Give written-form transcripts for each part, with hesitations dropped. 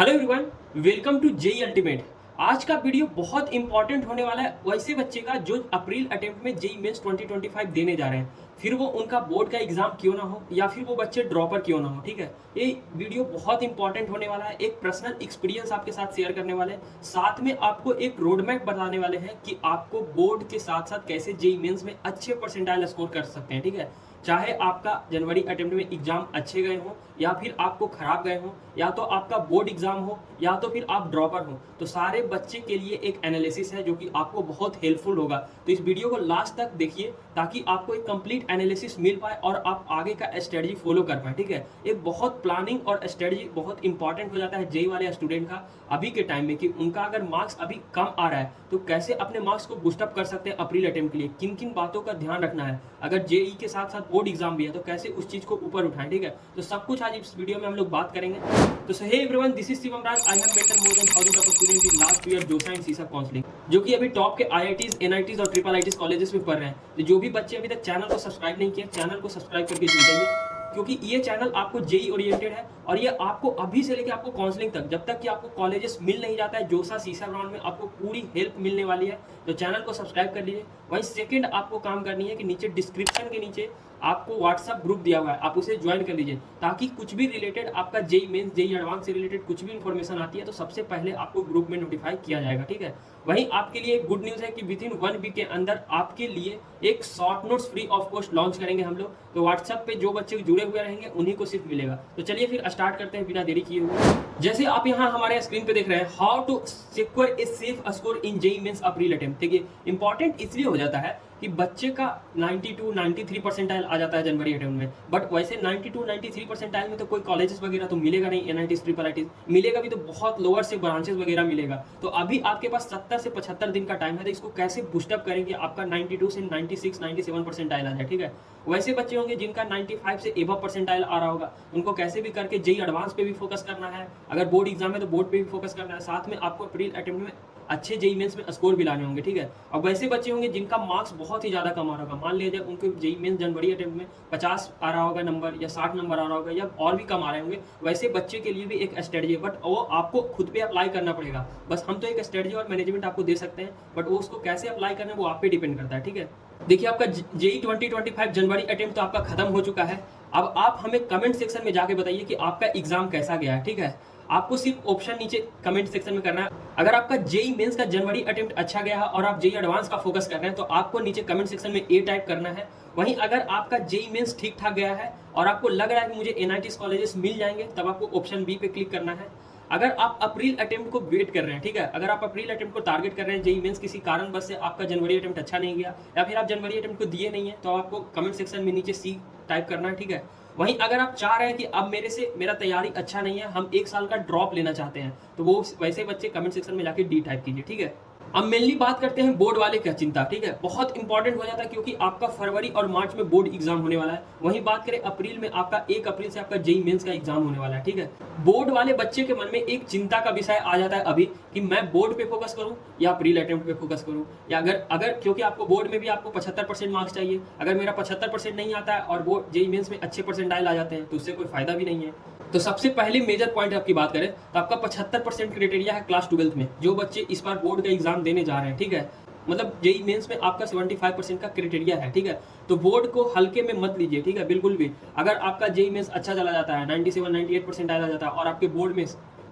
Hello everyone, welcome to JEE Ultimate. आज का video बहुत इंपॉर्टेंट होने वाला है वैसे बच्चे का जो अप्रैल अटेम्प्ट में जेई मेंस 2025 देने जा रहे हैं, फिर वो उनका बोर्ड का एग्जाम क्यों ना हो या फिर वो बच्चे ड्रॉपर क्यों ना हो। ठीक है, ये वीडियो बहुत इंपॉर्टेंट होने वाला है। एक पर्सनल एक्सपीरियंस आपके साथ शेयर करने वाले हैं, साथ में आपको एक रोड मैप बताने वाले हैं कि आपको बोर्ड के साथ साथ कैसे जेई मेंस में अच्छे परसेंटाइल स्कोर कर सकते हैं। ठीक है, चाहे आपका जनवरी अटेम्प्ट में एग्जाम अच्छे गए हो या फिर आपको खराब गए हो, या तो आपका बोर्ड एग्जाम हो या तो फिर आप ड्रॉपर हो, तो सारे बच्चे के लिए एक एनालिसिस है जो कि आपको बहुत हेल्पफुल होगा। तो इस वीडियो को लास्ट तक देखिए ताकि आपको एक कंप्लीट एनालिसिस मिल पाए और आप आगे का स्ट्रेटजी फॉलो कर पाए। ठीक है, एक बहुत प्लानिंग और स्ट्रेटजी बहुत इंपॉर्टेंट हो जाता है जेई वाले स्टूडेंट का अभी के टाइम में, कि उनका अगर मार्क्स अभी कम आ रहा है तो कैसे अपने मार्क्स को बूस्टअप कर सकते हैं अप्रैल अटेम्प्ट के लिए, किन किन बातों का ध्यान रखना है। अगर जेई के साथ साथ बोर्ड एग्जाम भी है तो कैसे उस चीज को ऊपर उठाएं। ठीक है, तो सब कुछ आज इस वीडियो में हम लोग बात करेंगे। तो hey everyone, this is Shivam Raj. I have mentor more than thousands of students in last year JoSAA and CSAB counselling, जो कि अभी टॉप के आईआईटीज, एनआईटीज और ट्रिपल आईटीज कॉलेजेस में पढ़ रहे हैं। तो जो भी बच्चे अभी तक चैनल को सब्सक्राइब नहीं किए, चैनल को सब्सक्राइब करके जुड़ जाइए, क्योंकि ये चैनल आपको जेई ओरिएंटेड है और ये आपको अभी से लेकर आपको काउंसलिंग तक, जब तक कि आपको कॉलेजेस मिल नहीं जाता है, जोसा सीसा ग्राउंड में आपको पूरी हेल्प मिलने वाली है। तो चैनल को सब्सक्राइब कर लीजिए। वहीं सेकंड आपको काम करनी है कि नीचे डिस्क्रिप्शन के नीचे आपको व्हाट्सअप ग्रुप दिया हुआ है, आप उसे ज्वाइन कर लीजिए, ताकि कुछ भी रिलेटेड आपका जेई मेंस, जेई एडवांस से रिलेटेड कुछ भी इन्फॉर्मेशन आती है तो सबसे पहले आपको ग्रुप में नोटिफाई किया जाएगा। ठीक है, वहीं आपके लिए गुड न्यूज़ है कि विद इन 1 वीक के अंदर आपके लिए एक short notes free of cost launch करेंगे हम लोग। तो व्हाट्सएप पे जो बच्चे जुड़े हुए रहेंगे उन्हीं को सिर्फ मिलेगा। तो चलिए फिर स्टार्ट करते हैं बिना देरी किए हुए। जैसे आप यहाँ हमारे स्क्रीन पे देख रहे हैं, how to secure a safe score in JEE Mains April attempt. देखिए, इंपॉर्टेंट इसलिए हो जाता है कि बच्चे का 92 93 परसेंटाइल आ जाता है जनवरी अटेम्प्ट में, बट वैसे 92 93 परसेंटाइल में तो कोई कॉलेजेस वगैरह तो मिलेगा नहीं, एनआईटीज ट्रिपल आईटीज मिलेगा भी तो बहुत लोअर से ब्रांचेस वगैरह मिलेगा। तो अभी आपके पास 70 से 75 दिन का टाइम है, तो इसको कैसे बूस्टअप करेंगे आपका 92 से 96 97 परसेंटाइल आ जाए। ठीक है, वैसे बच्चे होंगे जिनका 95 से एबव परसेंटाइल आ रहा होगा, उनको कैसे भी करके जेई एडवांस पे भी फोकस करना है, अगर बोर्ड एग्जाम है तो बोर्ड पे भी फोकस करना है, साथ में आपको अप्रैल अटेम्प्ट में अच्छे जेई मेंस में स्कोर भी लाने होंगे। ठीक है, और वैसे बच्चे होंगे जिनका मार्क्स बहुत ही ज़्यादा कम आ रहा होगा, मान लीजिए उनके जेई मेंस जनवरी अटेम्प्ट में 50 आ रहा होगा नंबर या 60 नंबर आ रहा होगा या और भी कम आ रहे होंगे, वैसे बच्चे के लिए भी एक स्ट्रेटजी है, बट वो आपको खुद पे अप्लाई करना पड़ेगा। बस हम तो एक स्ट्रेटजी और मैनेजमेंट आपको दे सकते हैं, बट वो उसको कैसे अप्लाई करना है वो आप पे डिपेंड करता है। ठीक है, देखिए आपका जेई 2025 जनवरी अटेम्प्ट तो आपका खत्म हो चुका है। अब आप हमें कमेंट सेक्शन में जाके बताइए कि आपका एग्जाम कैसा गया है। ठीक है, आपको सिर्फ ऑप्शन नीचे कमेंट सेक्शन में करना है। अगर आपका जेई मेंस का जनवरी अटेम्प्ट अच्छा गया है और आप जेई एडवांस का फोकस कर रहे हैं तो आपको नीचे कमेंट सेक्शन में ए टाइप करना है। वहीं अगर आपका जेई मेंस ठीक ठाक गया है और आपको लग रहा है कि मुझे एनआईटीज कॉलेजेस मिल जाएंगे, तब आपको ऑप्शन बी पे क्लिक करना है। अगर आप अप्रैल अटेम्प्ट को वेट कर रहे हैं, ठीक है, अगर आप अप्रैल अटेम्प्ट को टारगेट कर रहे हैं, जेई मेंस किसी कारणवश से आपका जनवरी अटेम्प्ट अच्छा नहीं गया या फिर आप जनवरी अटेम्प्ट को दिए नहीं है, तो आपको कमेंट सेक्शन में नीचे सी टाइप करना है। ठीक है, वहीं अगर आप चाह रहे हैं कि अब मेरा तैयारी अच्छा नहीं है, हम 1 साल का ड्रॉप लेना चाहते हैं, तो वो वैसे बच्चे कमेंट सेक्शन में जाके डी टाइप कीजिए। ठीक है, अब मेनली बात करते हैं बोर्ड वाले क्या चिंता। ठीक है, बहुत इंपॉर्टेंट हो जाता है क्योंकि आपका फरवरी और मार्च में बोर्ड एग्जाम होने वाला है। वहीं बात करें अप्रैल में, आपका 1 अप्रैल से आपका जेई मेंस का एग्जाम होने वाला है। ठीक है, बोर्ड वाले बच्चे के मन में एक चिंता का विषय आ जाता है अभी कि मैं बोर्ड पे फोकस करूं या अप्रैल अटेम्प्ट पे फोकस करूं, या अगर क्योंकि आपको बोर्ड में भी आपको 75% मार्क्स चाहिए। अगर मेरा 75% नहीं आता है और वो जेई मेंस में अच्छे परसेंटाइल आ जाते हैं तो उससे कोई फायदा भी नहीं है। तो सबसे पहले मेजर पॉइंट आपकी बात करें तो आपका 75% क्राइटेरिया है क्लास 12th में, जो बच्चे इस बार बोर्ड का एग्जाम देने जा रहे हैं। ठीक है, मतलब जेई मेंस में आपका 75% का क्राइटेरिया है। ठीक है, तो बोर्ड को हल्के में मत लीजिए। ठीक है, बिल्कुल भी। अगर आपका जेई मेंस अच्छा चला जाता है, 97 98% आ जाता है और आपके बोर्ड में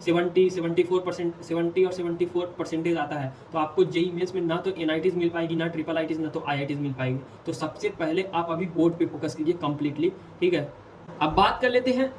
70 और 74 परसेंटेज आता है, तो आपको जेई मेंस में ना तो एनआईटीज मिल पाएगी, ना ट्रिपल आईटीज, ना तो आईआईटीज मिल पाएगी। तो सबसे पहले आप अभी बोर्ड पे फोकस कीजिए कंप्लीटली। ठीक है, अब बात कर लेते हैं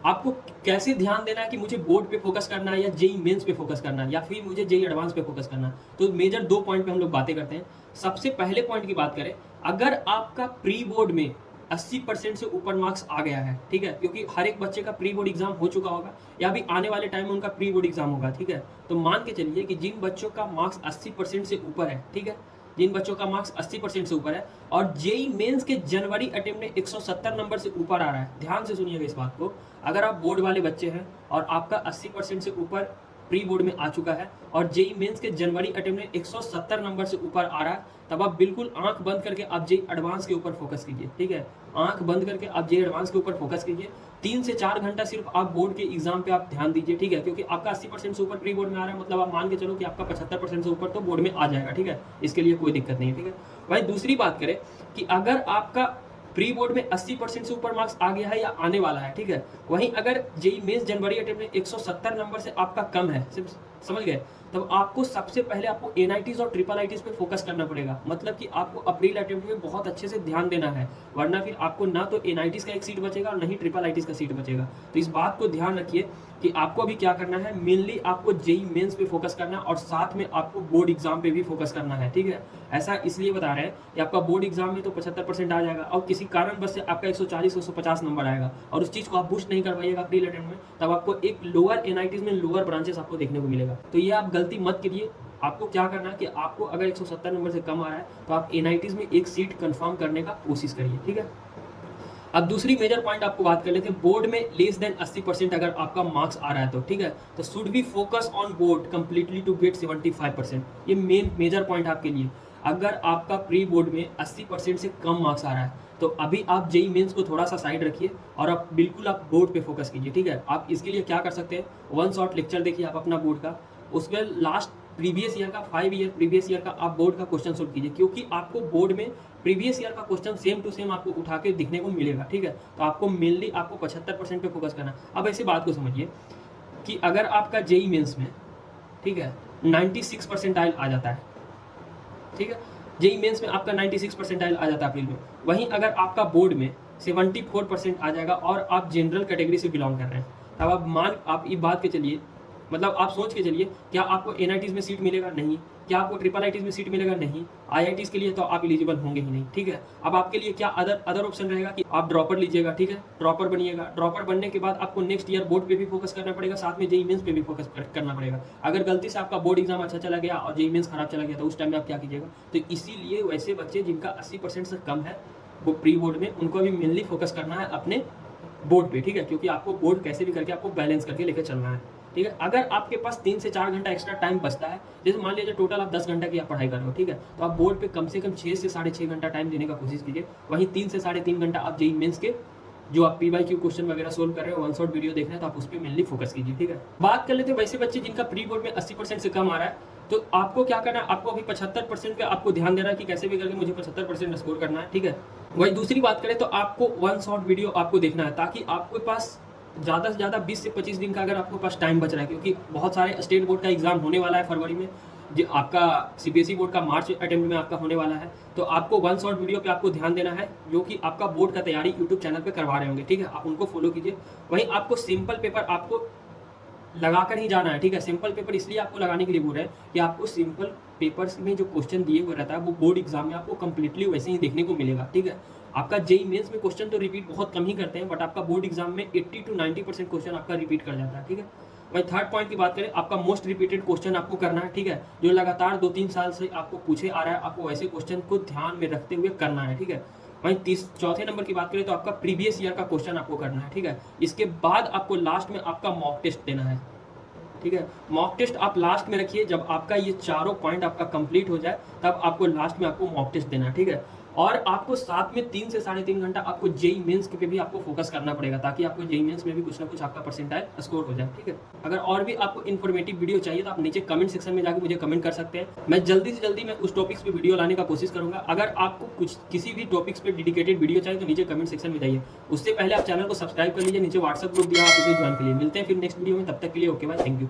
आपको कैसे ध्यान देना है कि मुझे बोर्ड पे फोकस करना है या जेई मेंस पे फोकस करना है या फिर मुझे जेई एडवांस पे फोकस करना है। तो मेजर 2 पॉइंट पे हम लोग बातें करते हैं। सबसे पहले पॉइंट की बात करें, अगर आपका प्री बोर्ड में 80% से ऊपर मार्क्स आ गया है, ठीक है, क्योंकि हर एक बच्चे का प्री बोर्ड एग्जाम हो चुका होगा या अभी आने वाले टाइम में उनका प्री बोर्ड एग्जाम होगा। ठीक है, तो मान के चलिए कि जिन बच्चों का मार्क्स 80% से ऊपर है, ठीक है, जिन बच्चों का मार्क्स 80% से ऊपर है और जेई मेंस के जनवरी अटेम्प्ट में 170 नंबर से ऊपर आ रहा है, ध्यान से सुनिएगा इस बात को। अगर आप बोर्ड वाले बच्चे हैं और आपका 80% से ऊपर प्री बोर्ड में आ चुका है और जेई मेंस के जनवरी अटेम्प्ट में 170 नंबर से ऊपर आ रहा है, तब आप बिल्कुल आंख बंद करके आप जेई एडवांस के ऊपर फोकस कीजिए। ठीक है, आंख बंद करके आप जेई एडवांस के ऊपर फोकस कीजिए। 3 से 4 घंटा सिर्फ आप बोर्ड के एग्जाम पे आप ध्यान दीजिए। ठीक है, क्योंकि आपका 80% से ऊपर प्री बोर्ड में आ रहा है, मतलब आप मान के चलो कि आपका 75% से ऊपर तो बोर्ड में आ जाएगा। ठीक है, इसके लिए कोई दिक्कत नहीं है। ठीक है, भाई दूसरी बात करें कि अगर आपका प्री बोर्ड में 80% से ऊपर मार्क्स आ गया है या आने वाला है, ठीक है, वहीं अगर जेई मेंस जनवरी अटेम्प्ट में 170 नंबर से आपका कम है, सिर्फ समझ गए, तब आपको सबसे पहले आपको एनआईटीज और ट्रिपल आईटीज पे फोकस करना पड़ेगा। मतलब कि आपको अप्रैल अटेम्प्ट में बहुत अच्छे से ध्यान देना है, वरना फिर आपको ना तो एनआईटीज का एक सीट बचेगा और ना ही ट्रिपल आईटीज का सीट बचेगा। तो इस बात को ध्यान रखिए कि आपको अभी क्या करना है, मेनली आपको जेई मेंस पे फोकस करना है और साथ में आपको बोर्ड एग्जाम पे भी फोकस करना है। ठीक है, ऐसा इसलिए बता रहे हैं कि आपका बोर्ड एग्जाम में तो 75% आ जाएगा और किसी कारणवश से आपका 140-150 नंबर आएगा और उस चीज़ को आप बूस्ट नहीं करवाइएगा अप्रैल अटेम्प्ट में, तब आपको एक लोअर एनआईटीज में लोअर ब्रांचेस आपको देखने को मिलेगा। तो ये आप गलती मत करिए। आपको क्या करना है कि आपको अगर 170 नंबर से कम आ रहा है तो आप एनआईटीज में एक सीट कंफर्म करने का कोशिश करिए। ठीक है, अब दूसरी मेजर पॉइंट आपको बात कर लेते हैं, बोर्ड में लेस देन 80% अगर आपका मार्क्स आ रहा है तो ठीक है, तो should be focus on board completely to get 75%। ये मेन मेजर पॉइंट आपके लिए। अगर आपका प्री बोर्ड में 80% से कम मार्क्स आ रहा है तो अभी आप जेई मेंस को थोड़ा सा साइड रखिए और आप बिल्कुल आप बोर्ड पे फोकस कीजिए। ठीक है, आप इसके लिए क्या कर सकते हैं, वन शॉट लेक्चर देखिए आप अपना बोर्ड का, उसमें लास्ट प्रीवियस ईयर का 5 ईयर प्रीवियस ईयर का आप बोर्ड का क्वेश्चन सोल्व कीजिए, क्योंकि आपको बोर्ड में प्रीवियस ईयर का क्वेश्चन सेम टू सेम आपको उठा के दिखने को मिलेगा। ठीक है, तो आपको मेनली आपको 75% पे फोकस करना है। अब ऐसी बात को समझिए कि अगर आपका जेई मेंस में, ठीक है, 96 परसेंटाइल आ जाता है, ठीक है, जेई मेंस में आपका 96 परसेंटाइल आ जाता है अप्रैल में, वहीं अगर आपका बोर्ड में 74% आ जाएगा और आप जनरल कैटेगरी से बिलोंग कर रहे हैं, तब आप ये बात के चलिए, मतलब आप सोच के चलिए, क्या आपको एनआईटीज में सीट मिलेगा? नहीं। क्या आपको ट्रिपल आईटीज में सीट मिलेगा? नहीं। आईआईटीज के लिए तो आप एलिजिबल होंगे ही नहीं। ठीक है, अब आपके लिए क्या अदर ऑप्शन रहेगा कि आप ड्रॉपर लीजिएगा। ठीक है, ड्रॉपर बनिएगा। ड्रॉपर बनने के बाद आपको नेक्स्ट ईयर बोर्ड पे भी फोकस करना पड़ेगा, साथ में जेई मेंस पे भी फोकस करना पड़ेगा। अगर गलती से आपका बोर्ड एग्जाम अच्छा चला गया और जेई मेंस खराब चला गया तो उस टाइम में आप क्या कीजिएगा? तो इसीलिए वैसे बच्चे जिनका 80% से कम है वो प्री बोर्ड में, उनको भी मेनली फोकस करना है अपने बोर्ड पे। ठीक है, क्योंकि आपको बोर्ड कैसे भी करके आपको बैलेंस करके लेकर चलना है। ठीक है, अगर आपके पास 3 से 4 घंटा एक्स्ट्रा टाइम बचता है, जैसे मान लीजिए टोटल आप 10 घंटा की आप पढ़ाई कर रहे हो, ठीक है, तो आप बोर्ड पे कम से कम 6 से 6.5 घंटा टाइम देने का कोशिश कीजिए। वहीं 3 से 3.5 घंटा आप जेई मेंस के जो आप पीवाईक्यू क्वेश्चन वगैरह सोल्व कर रहे हो, वन शॉट वीडियो देख रहे हैं, तो आप उस पर मेनली फोकस कीजिए। ठीक है, बात कर लेते हैं वैसे बच्चे जिनका प्री बोर्ड में 80% से कम आ रहा है, तो आपको क्या करना है, आपको अभी 75% पे आपको ध्यान देना है कि कैसे भी करके मुझे 75% स्कोर करना है। ठीक है, वही दूसरी बात करें तो आपको वन शॉट वीडियो आपको देखना है, ताकि आपके पास ज़्यादा से ज़्यादा 20 से 25 दिन का अगर आपके पास टाइम बच रहा है, क्योंकि बहुत सारे स्टेट बोर्ड का एग्जाम होने वाला है फरवरी में, जो आपका सीबीएसई बोर्ड का मार्च अटेम्प्ट में आपका होने वाला है, तो आपको वन शॉट वीडियो पे आपको ध्यान देना है, जो कि आपका बोर्ड का तैयारी यूट्यूब चैनल पे करवा रहे होंगे। ठीक है, आप उनको फॉलो कीजिए। वहीं आपको सिंपल पेपर आपको लगाकर ही जाना है। ठीक है, सिंपल पेपर इसलिए आपको लगाने के लिए बोल रहे हैं कि आपको सिंपल पेपर्स में जो क्वेश्चन दिए हुए रहता है वो बोर्ड एग्जाम में आपको कंप्लीटली वैसे ही देखने को मिलेगा। ठीक है, आपका जेई मेंस में क्वेश्चन तो रिपीट बहुत कम ही करते हैं, बट आपका बोर्ड एग्जाम में 80 to 90% क्वेश्चन आपका रिपीट कर जाता है। ठीक है, वही थर्ड पॉइंट की बात करें, आपका मोस्ट रिपीटेड क्वेश्चन आपको करना है। ठीक है, जो लगातार 2-3 साल से आपको पूछे आ रहा है, आपको वैसे क्वेश्चन को ध्यान में रखते हुए करना है। ठीक है, वहीं चौथे नंबर की बात करें तो आपका प्रीवियस ईयर का क्वेश्चन आपको करना है। ठीक है, इसके बाद आपको लास्ट में आपका मॉक टेस्ट देना है। ठीक है, मॉक टेस्ट आप लास्ट में रखिए, जब आपका ये चारों पॉइंट आपका कंप्लीट हो जाए तब आपको लास्ट में आपको मॉक टेस्ट देना है। ठीक है, और आपको साथ में 3 से 3.5 घंटा आपको जेई मेंस पे भी आपको फोकस करना पड़ेगा, ताकि आपको जेई मेंस में भी कुछ ना कुछ आपका परसेंटाइल स्कोर हो जाए। ठीक है, अगर और भी आपको इन्फॉर्मेटिव वीडियो चाहिए तो आप नीचे कमेंट सेक्शन में जाकर मुझे कमेंट कर सकते हैं। मैं जल्दी से जल्दी मैं उस टॉपिक्स पे वीडियो लाने का कोशिश करूंगा। अगर आपको कुछ किसी भी टॉपिक्स पे डेडिकेटेड वीडियो चाहिए तो नीचे कमेंट सेक्शन में जाइए। उससे पहले आप चैनल को सब्सक्राइब कर लीजिए, नीचे व्हाट्सएप ग्रुप दिया, आप उसे ज्वाइन कर लीजिए। मिलते हैं फिर नेक्स्ट वीडियो में, तब तक के लिए ओके बाय, थैंक यू।